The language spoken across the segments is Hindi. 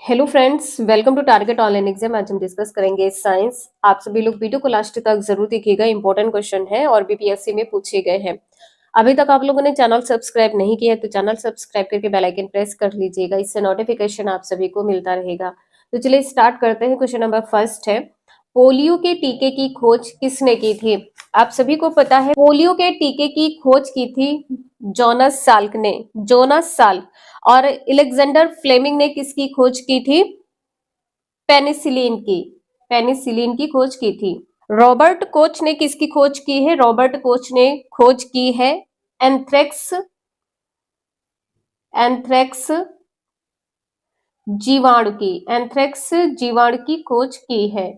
Hello friends, welcome to target online exam. आज हम डिस्कस करेंगे साइंस। आप सभी लोग वीडियो को लास्ट तक जरूर देखिएगा, इंपॉर्टेंट क्वेश्चन है और बीपीएससी में पूछे गए हैं। अभी तक आप लोगों ने चैनल सब्सक्राइब नहीं किया है तो चैनल सब्सक्राइब करके बेल आइकन प्रेस कर लीजिएगा, इससे नोटिफिकेशन आप सभी को मिलता रहेगा। तो चलिए स्टार्ट करते हैं। क्वेश्चन नंबर फर्स्ट है, पोलियो के टीके की खोज किसने की थी? आप सभी को पता है पोलियो के टीके की खोज की थी जोनास साल्क ने, जोनास साल्क। और अलेक्जेंडर फ्लेमिंग ने किसकी खोज की थी? पेनिसिलिन की, पेनिसिलिन की खोज की थी। रॉबर्ट कोच ने किसकी खोज की है? रॉबर्ट कोच ने खोज की है एंथ्रेक्स, एंथ्रेक्स जीवाणु की, एंथ्रेक्स जीवाणु की खोज की है।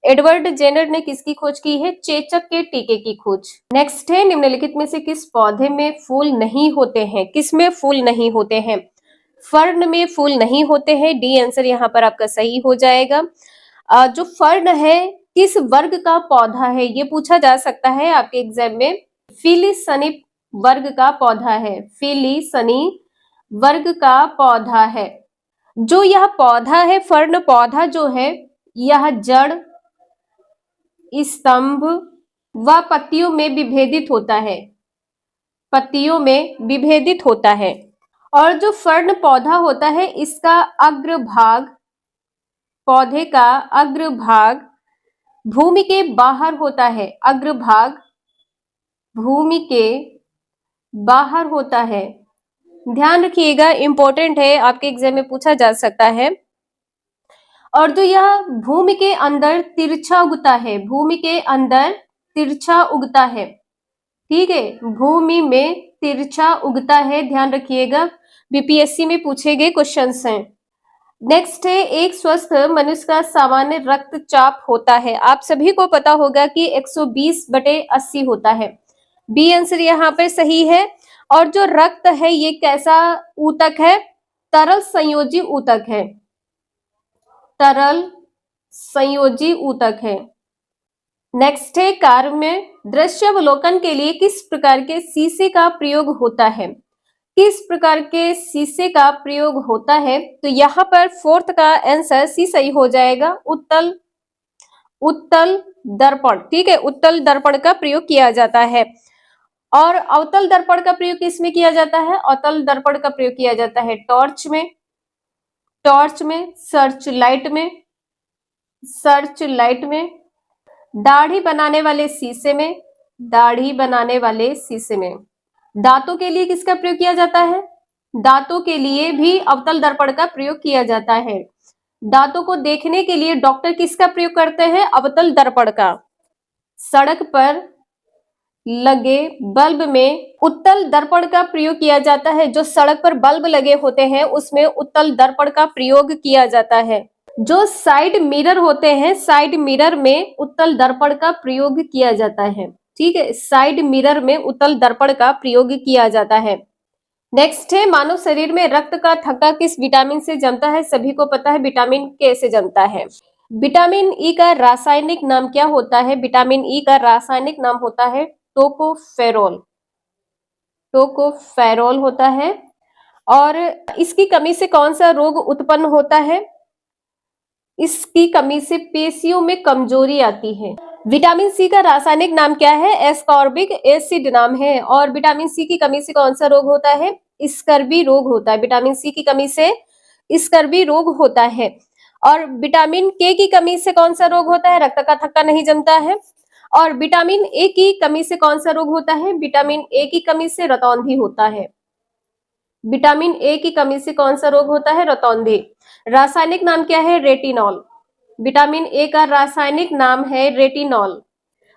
एडवर्ड जेनर ने किसकी खोज की है? चेचक के टीके की खोज। नेक्स्ट है, निम्नलिखित में से किस पौधे में फूल नहीं होते हैं? किस में फूल नहीं होते हैं? फर्न में फूल नहीं होते हैं। डी आंसर यहाँ पर आपका सही हो जाएगा। जो फर्न है किस वर्ग का पौधा है, ये पूछा जा सकता है आपके एग्जाम में। फिलिसनी वर्ग का पौधा है, फिलिसनी वर्ग का पौधा है। जो यह पौधा है, फर्न पौधा जो है, यह जड़, स्तंभ व पत्तियों में विभेदित होता है, पत्तियों में विभेदित होता है। और जो फर्न पौधा होता है इसका अग्रभाग, पौधे का अग्रभाग भूमि के बाहर होता है, अग्रभाग भूमि के बाहर होता है। ध्यान रखिएगा, इंपॉर्टेंट है, आपके एग्जाम में पूछा जा सकता है। और जो यह भूमि के अंदर तिरछा उगता है, भूमि के अंदर तिरछा उगता है, ठीक है, भूमि में तिरछा उगता है। ध्यान रखिएगा, बीपीएससी में पूछे गए क्वेश्चंस हैं। नेक्स्ट है, एक स्वस्थ मनुष्य का सामान्य रक्तचाप होता है। आप सभी को पता होगा कि 120/80 होता है। बी आंसर यहाँ पे सही है। और जो रक्त है ये कैसा ऊतक है? तरल संयोजी ऊतक है, तरल संयोजी ऊतक है। नेक्स्ट है, कार्य में दृश्यावलोकन के लिए किस प्रकार के शीशे का प्रयोग होता है? किस प्रकार के शीशे का प्रयोग होता है? तो यहाँ पर फोर्थ का आंसर सी सही हो जाएगा, उत्तल, उत्तल दर्पण, ठीक है, उत्तल दर्पण का प्रयोग किया जाता है। और अवतल दर्पण का प्रयोग किसमें किया जाता है? अवतल दर्पण का प्रयोग किया जाता है टॉर्च में, टॉर्च में, सर्च लाइट में, सर्च लाइट में, दाढ़ी बनाने वाले शीशे में, दाढ़ी बनाने वाले शीशे में। दांतों के लिए किसका प्रयोग किया जाता है? दांतों के लिए भी अवतल दर्पण का प्रयोग किया जाता है। दांतों को देखने के लिए डॉक्टर किसका प्रयोग करते हैं? अवतल दर्पण का। सड़क पर लगे बल्ब में उत्तल दर्पण का प्रयोग किया जाता है। जो सड़क पर बल्ब लगे होते हैं उसमें उत्तल दर्पण का प्रयोग किया जाता है। जो साइड मिरर होते हैं, साइड मिरर में उत्तल दर्पण का प्रयोग किया जाता है, ठीक है, साइड मिरर में उत्तल दर्पण का प्रयोग किया जाता है। नेक्स्ट है, मानव शरीर में रक्त का थक्का किस विटामिन से जमता है? सभी को पता है विटामिन के से जमता है। विटामिन ई का रासायनिक नाम क्या होता है? विटामिन ई का रासायनिक नाम होता है टोकोफेरोल, टोकोफेरोल होता है। और इसकी कमी से कौन सा रोग उत्पन्न होता है? इसकी कमी से पेशियों में कमजोरी आती है। विटामिन सी का रासायनिक नाम क्या है? एस्कॉर्बिक एसिड नाम है। और विटामिन सी की कमी से कौन सा रोग होता है? स्कर्वी रोग होता है। विटामिन सी की कमी से स्कर्वी रोग होता है। और विटामिन के की कमी से कौन सा रोग होता है? रक्त का थक्का नहीं जमता है। और विटामिन ए की कमी से कौन सा रोग होता है? विटामिन ए की कमी से रतौंधी होता है। विटामिन ए की कमी से कौन सा रोग होता है? रतौंधी। रासायनिक नाम क्या है? रेटिनॉल। विटामिन ए का रासायनिक नाम है रेटिनॉल।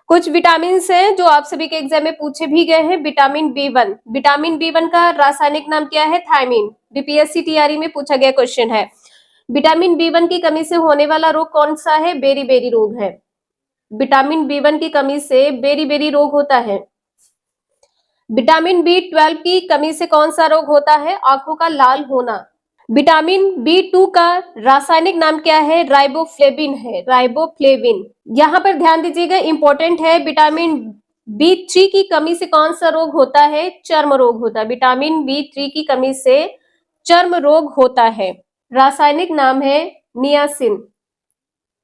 कुछ विटामिन हैं जो आप सभी के एग्जाम में पूछे भी गए हैं। विटामिन बी1, विटामिन बी1 का रासायनिक नाम क्या है? थायमीन। बीपीएससी टीआरई में पूछा गया क्वेश्चन है। विटामिन बी1 की कमी से होने वाला रोग कौन सा है? बेरी बेरी रोग है। विटामिन बी1 की कमी से बेरी बेरी रोग होता है। विटामिन बी12 की कमी से कौन सा रोग होता है? आंखों का लाल होना। विटामिन बी2 का रासायनिक नाम क्या है? राइबोफ्लेविन है, राइबोफ्लेविन। यहाँ पर ध्यान दीजिएगा, इंपॉर्टेंट है। विटामिन बी3 की कमी से कौन सा रोग होता है? चर्म रोग होता है। विटामिन बी3 की कमी से चर्म रोग होता है। रासायनिक नाम है नियासिन।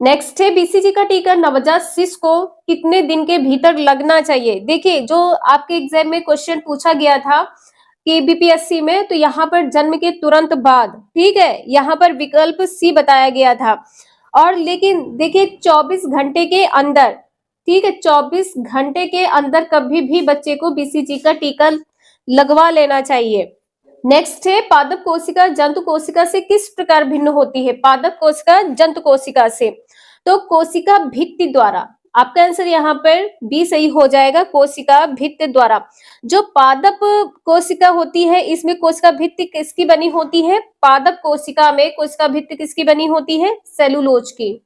नेक्स्ट है बीसीजी का टीका नवजात शिशु को कितने दिन के भीतर लगना चाहिए। देखिए जो आपके एग्जाम में क्वेश्चन पूछा गया था कि बीपीएससी में, तो यहाँ पर जन्म के तुरंत बाद, ठीक है, यहाँ पर विकल्प सी बताया गया था। और लेकिन देखिए 24 घंटे के अंदर, ठीक है, 24 घंटे के अंदर कभी भी बच्चे को बीसीजी का टीका लगवा लेना चाहिए। नेक्स्ट है पादप कोशिका जंतु कोशिका से किस प्रकार भिन्न होती है। पादप कोशिका जंतु कोशिका से, तो कोशिका भित्ति द्वारा। आपका आंसर यहाँ पर बी सही हो जाएगा, कोशिका भित्ति द्वारा। जो पादप कोशिका होती है इसमें कोशिका भित्ति किसकी बनी होती है। पादप कोशिका में कोशिका भित्ति किसकी बनी होती है, सेलुलोज की।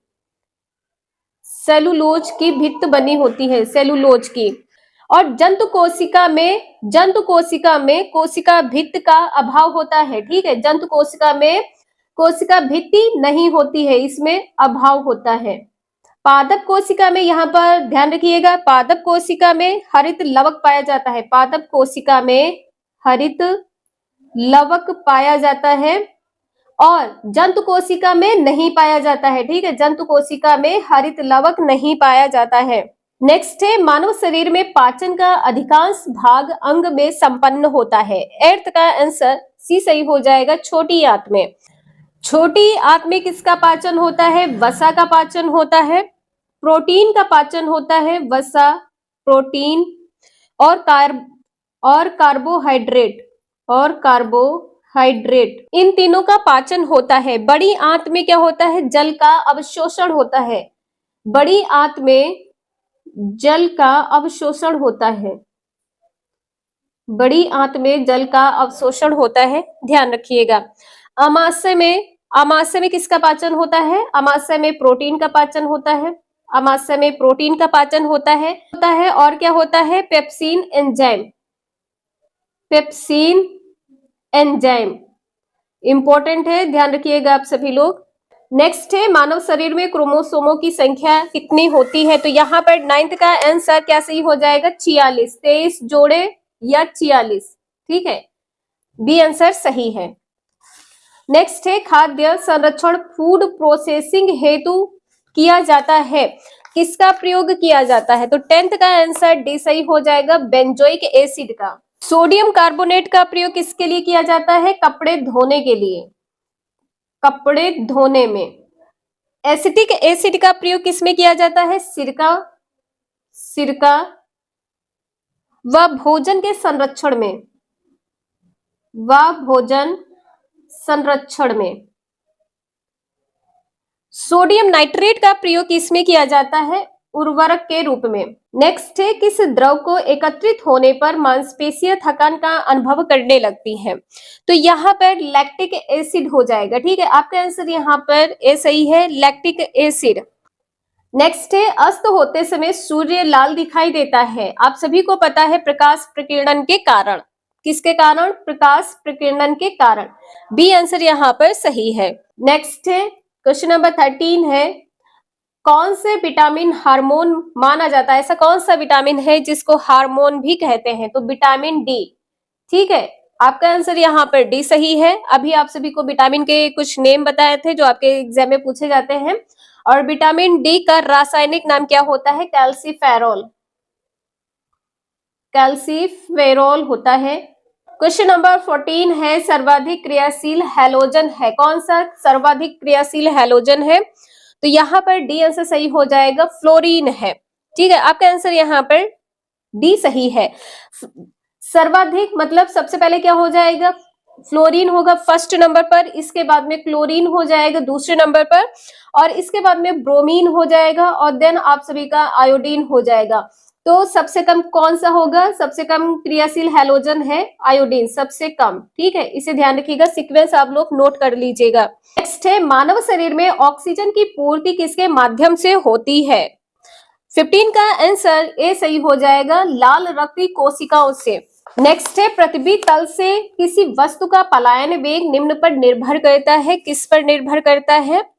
सेलुलोज की भित्त बनी होती है, सेलुलोज की। और जंतु कोशिका में कोशिका भित्त का अभाव होता है, ठीक है। जंतु कोशिका में कोशिका भित्ति नहीं होती है, इसमें अभाव होता है। पादप कोशिका में, यहाँ पर ध्यान रखिएगा, पादप कोशिका में हरित लवक पाया जाता है। पादप कोशिका में हरित लवक पाया जाता है और जंतु कोशिका में नहीं पाया जाता है, ठीक है। जंतु कोशिका में हरित लवक नहीं पाया जाता है। नेक्स्ट है मानव शरीर में पाचन का अधिकांश भाग अंग में संपन्न होता है। एर्थ का आंसर सी सही हो जाएगा, छोटी आंत में। छोटी आंत में किसका पाचन होता है, वसा का पाचन होता है, प्रोटीन का पाचन होता है, वसा, प्रोटीन और कार्बोहाइड्रेट, इन तीनों का पाचन होता है। बड़ी आंत में क्या होता है, जल का अवशोषण होता है। बड़ी आंत में जल का अवशोषण होता है। बड़ी आंत में जल का अवशोषण होता है, ध्यान रखिएगा। अमाशय में किसका पाचन होता है, अमाशय में प्रोटीन का पाचन होता है। अमाशय में प्रोटीन का पाचन होता है और क्या होता है, पेप्सिन एंजाइम इंपॉर्टेंट है, ध्यान रखिएगा आप सभी लोग। नेक्स्ट है मानव शरीर में क्रोमोसोमों की संख्या कितनी होती है। तो यहाँ पर 9th का आंसर क्या सही हो जाएगा, 46, 23 जोड़े या 46, ठीक है, बी आंसर सही है। नेक्स्ट है खाद्य संरक्षण फूड प्रोसेसिंग हेतु किया जाता है, किसका प्रयोग किया जाता है। तो 10th का आंसर डी सही हो जाएगा, बेंजोइक एसिड का। सोडियम कार्बोनेट का प्रयोग किसके लिए किया जाता है, कपड़े धोने के लिए, कपड़े धोने में। एसिटिक एसिड का प्रयोग किसमें किया जाता है, सिरका व भोजन के संरक्षण में। सोडियम नाइट्रेट का प्रयोग किसमें किया जाता है, उर्वरक के रूप में। नेक्स्ट है किस द्रव को एकत्रित होने पर मांसपेशियां थकान का अनुभव करने लगती हैं। तो यहाँ पर लैक्टिक एसिड हो जाएगा, ठीक है। आपका आंसर यहाँ पर ए सही है, लैक्टिक एसिड। नेक्स्ट है अस्त होते समय सूर्य लाल दिखाई देता है। आप सभी को पता है प्रकाश प्रकीर्णन के कारण। किसके कारण, प्रकाश प्रकीर्णन के कारण। बी आंसर यहाँ पर सही है। नेक्स्ट है क्वेश्चन नंबर 13 है, कौन से विटामिन हार्मोन माना जाता है। ऐसा कौन सा विटामिन है जिसको हार्मोन भी कहते हैं। तो विटामिन डी, ठीक है। आपका आंसर यहाँ पर डी सही है। अभी आप सभी को विटामिन के कुछ नेम बताए थे जो आपके एग्जाम में पूछे जाते हैं। और विटामिन डी का रासायनिक नाम क्या होता है, कैल्सीफेरॉल होता है। क्वेश्चन नंबर 14 है सर्वाधिक क्रियाशील हैलोजन है। कौन सा सर्वाधिक क्रियाशील हैलोजन है। तो यहाँ पर डी आंसर सही हो जाएगा, फ्लोरीन है, ठीक है। आपका आंसर यहाँ पर डी सही है। सर्वाधिक मतलब सबसे पहले क्या हो जाएगा, फ्लोरीन होगा फर्स्ट नंबर पर, इसके बाद में क्लोरीन हो जाएगा दूसरे नंबर पर, और इसके बाद में ब्रोमीन हो जाएगा, और देन आप सभी का आयोडीन हो जाएगा। तो सबसे कम कौन सा होगा, सबसे कम क्रियाशील हैलोजन है आयोडीन, सबसे कम, ठीक है। इसे ध्यान रखिएगा, सीक्वेंस आप लोग नोट कर लीजिएगा। नेक्स्ट है मानव शरीर में ऑक्सीजन की पूर्ति किसके माध्यम से होती है। 15 का आंसर ए सही हो जाएगा, लाल रक्त कोशिकाओं से। नेक्स्ट है पृथ्वी तल से किसी वस्तु का पलायन वेग निम्न पर निर्भर करता है। किस पर निर्भर करता है,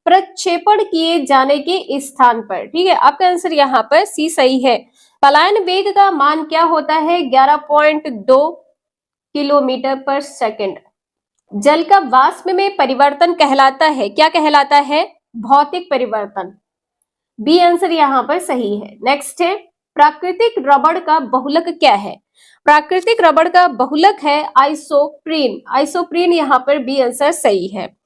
प्रक्षेपण किए जाने के स्थान पर, ठीक है। आपका आंसर यहाँ पर सी सही है। पलायन वेग का मान क्या होता है, 11.2 किलोमीटर पर सेकंड। जल का वाष्प में परिवर्तन कहलाता है, क्या कहलाता है? भौतिक परिवर्तन। बी आंसर यहाँ पर सही है। नेक्स्ट है, प्राकृतिक रबड़ का बहुलक क्या है? प्राकृतिक रबड़ का बहुलक है आइसोप्रीन। आइसोप्रीन यहाँ पर बी आंसर सही है।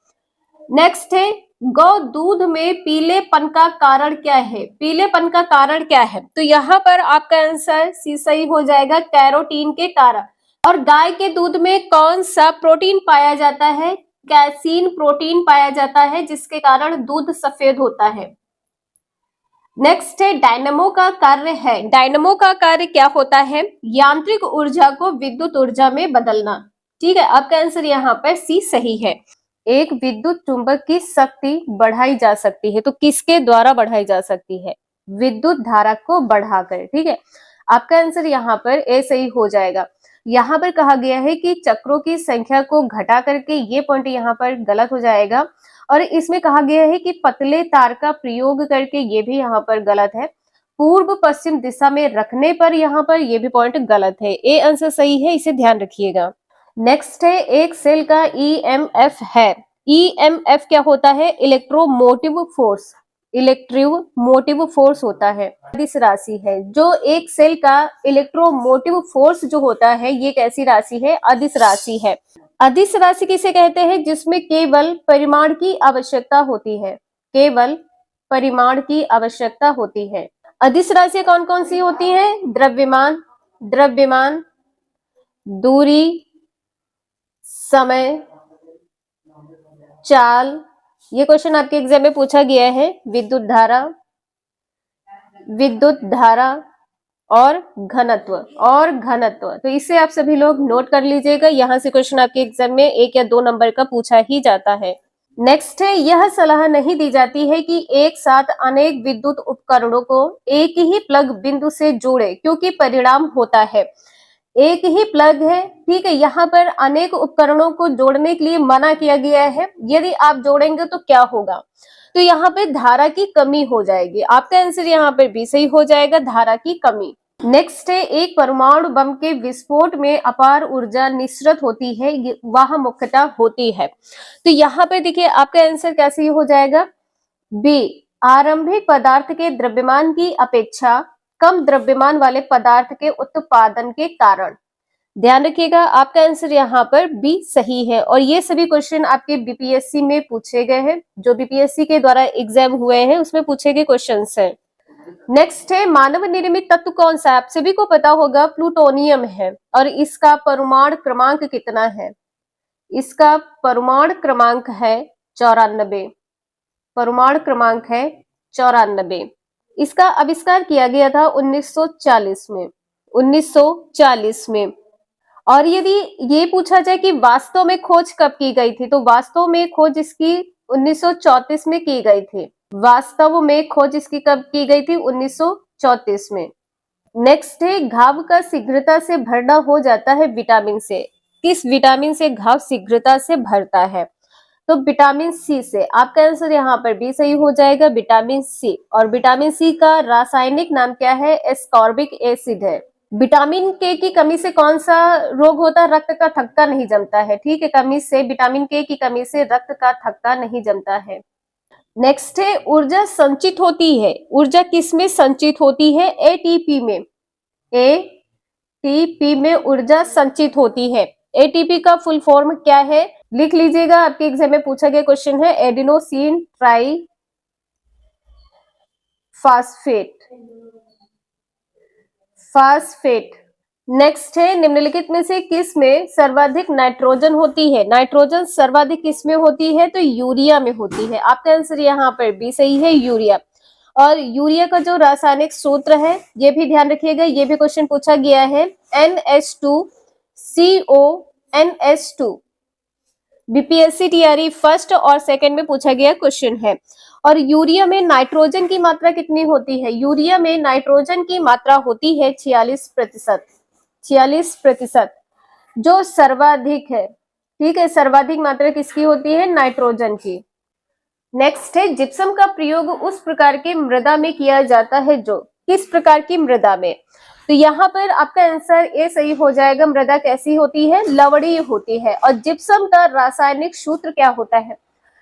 नेक्स्ट है, गौ दूध में पीलेपन का कारण क्या है? पीलेपन का कारण क्या है? तो यहाँ पर आपका आंसर सी सही हो जाएगा, कैरोटीन के कारण। और गाय के दूध में कौन सा प्रोटीन पाया जाता है? कैसीन प्रोटीन पाया जाता है, जिसके कारण दूध सफेद होता है। नेक्स्ट है, डायनमो का कार्य है। डायनमो का कार्य क्या होता है? यांत्रिक ऊर्जा को विद्युत ऊर्जा में बदलना। ठीक है, आपका आंसर यहाँ पर सी सही है। एक विद्युत चुंबक की शक्ति बढ़ाई जा सकती है, तो किसके द्वारा बढ़ाई जा सकती है? विद्युत धारा को बढ़ाकर। ठीक है, आपका आंसर यहाँ पर ए सही हो जाएगा। यहाँ पर कहा गया है कि चक्रों की संख्या को घटा करके, ये पॉइंट यहाँ पर गलत हो जाएगा। और इसमें कहा गया है कि पतले तार का प्रयोग करके, ये भी यहाँ पर गलत है। पूर्व पश्चिम दिशा में रखने पर यहाँ पर ये भी पॉइंट गलत है। ए आंसर सही है, इसे ध्यान रखिएगा। नेक्स्ट है, एक सेल का ईएमएफ है। ईएमएफ क्या होता है? Electromotive force. इलेक्ट्रोमोटिव फोर्स होता है, अदिश राशि है। जो एक सेल का इलेक्ट्रोमोटिव फोर्स जो होता है, ये कैसी राशि है? अदिश राशि है। अदिश राशि किसे कहते हैं? जिसमें केवल परिमाण की आवश्यकता होती है। केवल परिमाण की आवश्यकता होती है। अदिश राशि कौन कौन सी होती हैं? द्रव्यमान, द्रव्यमान, दूरी, समय, चाल। ये क्वेश्चन आपके एग्जाम में पूछा गया है। विद्युत धारा, विद्युत धारा और घनत्व, और घनत्व। तो इसे आप सभी लोग नोट कर लीजिएगा। यहाँ से क्वेश्चन आपके एग्जाम में 1 या 2 नंबर का पूछा ही जाता है। नेक्स्ट है, यह सलाह नहीं दी जाती है कि एक साथ अनेक विद्युत उपकरणों को एक ही प्लग बिंदु से जोड़े, क्योंकि परिणाम होता है एक ही प्लग है। ठीक है, यहाँ पर अनेक उपकरणों को जोड़ने के लिए मना किया गया है। यदि आप जोड़ेंगे तो क्या होगा? तो यहाँ पे धारा की कमी हो जाएगी। आपका आंसर यहाँ पर भी सही हो जाएगा, धारा की कमी। नेक्स्ट है, एक परमाणु बम के विस्फोट में अपार ऊर्जा निस्सृत होती है, वह मुख्यतः होती है। तो यहाँ पे देखिए आपका आंसर कैसे हो जाएगा? बी, आरंभिक पदार्थ के द्रव्यमान की अपेक्षा कम द्रव्यमान वाले पदार्थ के उत्पादन के कारण। ध्यान रखिएगा, आपका आंसर यहाँ पर बी सही है। और ये सभी क्वेश्चन आपके बीपीएससी में पूछे गए हैं, जो बीपीएससी के द्वारा एग्जाम हुए हैं उसमें पूछे गए क्वेश्चंस हैं। नेक्स्ट है, मानव निर्मित तत्व कौन सा है? आप सभी को पता होगा, प्लूटोनियम है। और इसका परमाणु क्रमांक कितना है? इसका परमाणु क्रमांक है 94। परमाणु क्रमांक है 94। इसका आविष्कार किया गया था 1940 में। 1940 में। और यदि ये पूछा जाए कि वास्तव में खोज कब की गई थी, तो वास्तव में खोज इसकी 1934 में की गई थी। वास्तव में खोज इसकी कब की गई थी? 1934 में। नेक्स्ट है, घाव का शीघ्रता से भरना हो जाता है विटामिन से। किस विटामिन से घाव शीघ्रता से भरता है? तो विटामिन सी से। आपका आंसर यहाँ पर भी सही हो जाएगा, विटामिन सी। और विटामिन सी का रासायनिक नाम क्या है? एस्कॉर्बिक एसिड है। विटामिन के की कमी से कौन सा रोग होता है? रक्त का थक्का नहीं जमता है। ठीक है, कमी से, विटामिन के की कमी से रक्त का थक्का नहीं जमता है। नेक्स्ट है, ऊर्जा संचित होती है। ऊर्जा किस में संचित होती है? एटीपी में। एटीपी में ऊर्जा संचित होती है। एटीपी का फुल फॉर्म क्या है? लिख लीजिएगा, आपके एग्जाम में पूछा गया क्वेश्चन है। Adenosine try phosphate. Phosphate. Next है, निम्नलिखित में से किस में सर्वाधिक नाइट्रोजन होती है? नाइट्रोजन सर्वाधिक किस में होती है? तो यूरिया में होती है। आपका आंसर यहाँ पर भी सही है, यूरिया। और यूरिया का जो रासायनिक सूत्र है, ये भी ध्यान रखिएगा, ये भी क्वेश्चन पूछा गया है। NH2CONH2। बीपीएससी टीआरई फर्स्ट और सेकंड में पूछा गया क्वेश्चन है। और यूरिया में नाइट्रोजन की मात्रा कितनी होती है? यूरिया में नाइट्रोजन की मात्रा होती है 46%। 46%, जो सर्वाधिक है। ठीक है, सर्वाधिक मात्रा किसकी होती है? नाइट्रोजन की। नेक्स्ट है, जिप्सम का प्रयोग उस प्रकार की मृदा में किया जाता है जो, किस प्रकार की मृदा में? तो यहाँ पर आपका आंसर ए सही हो जाएगा। मृदा कैसी होती है? लवणीय होती है। और जिप्सम का रासायनिक सूत्र क्या होता है?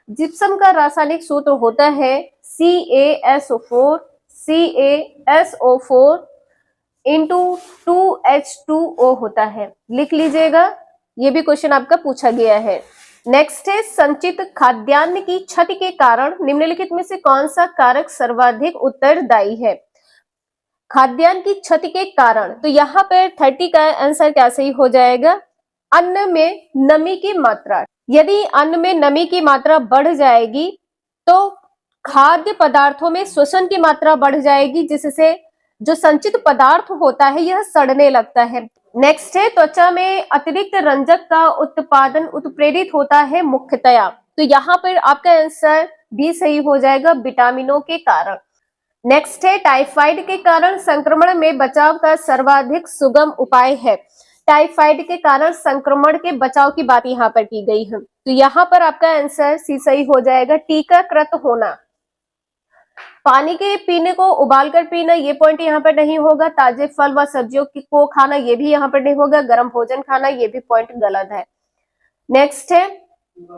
जिप्सम का रासायनिक सूत्र होता है CaSO4 CaSO4 इंटू 2H2O होता है। लिख लीजिएगा, ये भी क्वेश्चन आपका पूछा गया है। नेक्स्ट है, संचित खाद्यान्न की क्षति के कारण निम्नलिखित में से कौन सा कारक सर्वाधिक उत्तरदायी है? खाद्यान्न की क्षति के कारण, तो यहाँ पर 30 का आंसर क्या सही हो जाएगा? अन्न में नमी की मात्रा। यदि अन्न में नमी की मात्रा बढ़ जाएगी तो खाद्य पदार्थों में श्वसन की मात्रा बढ़ जाएगी, जिससे जो संचित पदार्थ होता है यह सड़ने लगता है। नेक्स्ट है, त्वचा में अतिरिक्त रंजक का उत्पादन उत्प्रेरित होता है मुख्यतया। तो यहाँ पर आपका आंसर भी सही हो जाएगा, विटामिनों के कारण। नेक्स्ट है, टाइफाइड के कारण संक्रमण में बचाव का सर्वाधिक सुगम उपाय है। टाइफाइड के कारण संक्रमण के बचाव की बात यहाँ पर की गई है। तो यहाँ पर आपका आंसर सी सही हो जाएगा, टीकाकृत होना। पानी के पीने को उबाल कर पीना, ये पॉइंट यहाँ पर नहीं होगा। ताजे फल व सब्जियों को खाना, ये भी यहाँ पर नहीं होगा। गर्म भोजन खाना, ये भी पॉइंट गलत है। नेक्स्ट है,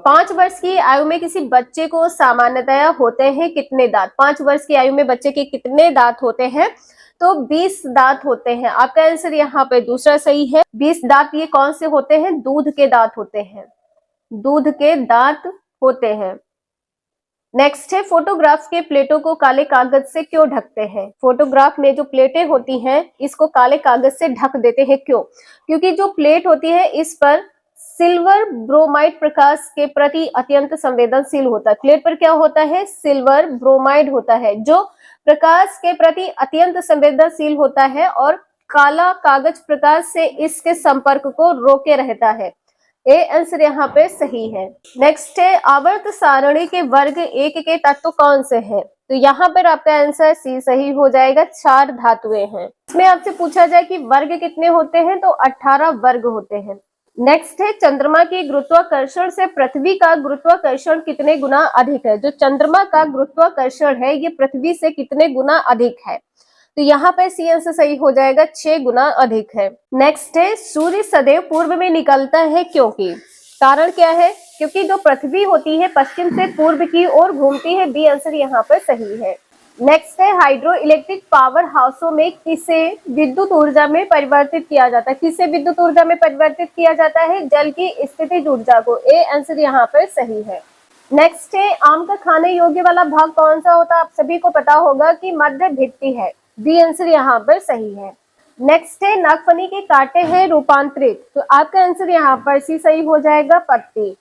5 वर्ष की आयु में किसी बच्चे को सामान्यतया होते हैं कितने दांत? 5 वर्ष की आयु में बच्चे के कितने दांत होते हैं? तो 20 दांत होते हैं। आपका आंसर यहाँ पे दूसरा सही है। 20 दांत ये कौन से होते हैं? दूध के दांत होते हैं। दूध के दांत होते हैं। नेक्स्ट है, फोटोग्राफ के प्लेटों को काले कागज से क्यों ढकते हैं? फोटोग्राफ में जो प्लेटें होती हैं इसको काले कागज से ढक देते हैं, क्यों? क्योंकि जो प्लेट होती है इस पर सिल्वर ब्रोमाइड प्रकाश के प्रति अत्यंत संवेदनशील होता है। प्लेट पर क्या होता है? सिल्वर ब्रोमाइड होता है, जो प्रकाश के प्रति अत्यंत संवेदनशील होता है और काला कागज प्रकाश से इसके संपर्क को रोके रहता है। ए आंसर यहाँ पे सही है। नेक्स्ट है, आवर्त सारणी के वर्ग 1 के तत्व कौन से हैं? तो यहाँ पर आपका आंसर सी सही हो जाएगा, 4 धातुएं हैं। इसमें आपसे पूछा जाए कि वर्ग कितने होते हैं, तो 18 वर्ग होते हैं। नेक्स्ट है, चंद्रमा के गुरुत्वाकर्षण से पृथ्वी का गुरुत्वाकर्षण कितने गुना अधिक है? जो चंद्रमा का गुरुत्वाकर्षण है ये पृथ्वी से कितने गुना अधिक है? तो यहाँ पे सी आंसर सही हो जाएगा, 6 गुना अधिक है। नेक्स्ट है, सूर्य सदैव पूर्व में निकलता है क्योंकि? कारण क्या है? क्योंकि जो पृथ्वी होती है पश्चिम से पूर्व की ओर घूमती है। बी आंसर यहाँ पर सही है। नेक्स्ट है, हाइड्रो इलेक्ट्रिक पावर हाउसों में किसे विद्युत ऊर्जा में परिवर्तित किया जाता है? किसे विद्युत ऊर्जा में परिवर्तित किया जाता है? जल की स्थितिज ऊर्जा को। ए आंसर यहाँ पर सही है। नेक्स्ट है, आम का खाने योग्य वाला भाग कौन सा होता है? आप सभी को पता होगा कि मध्य भित्ति है। बी आंसर यहाँ पर सही है। नेक्स्ट है, नागफनी के कांटे हैं रूपांतरित। तो आपका आंसर यहाँ पर सी सही हो जाएगा, पत्ती।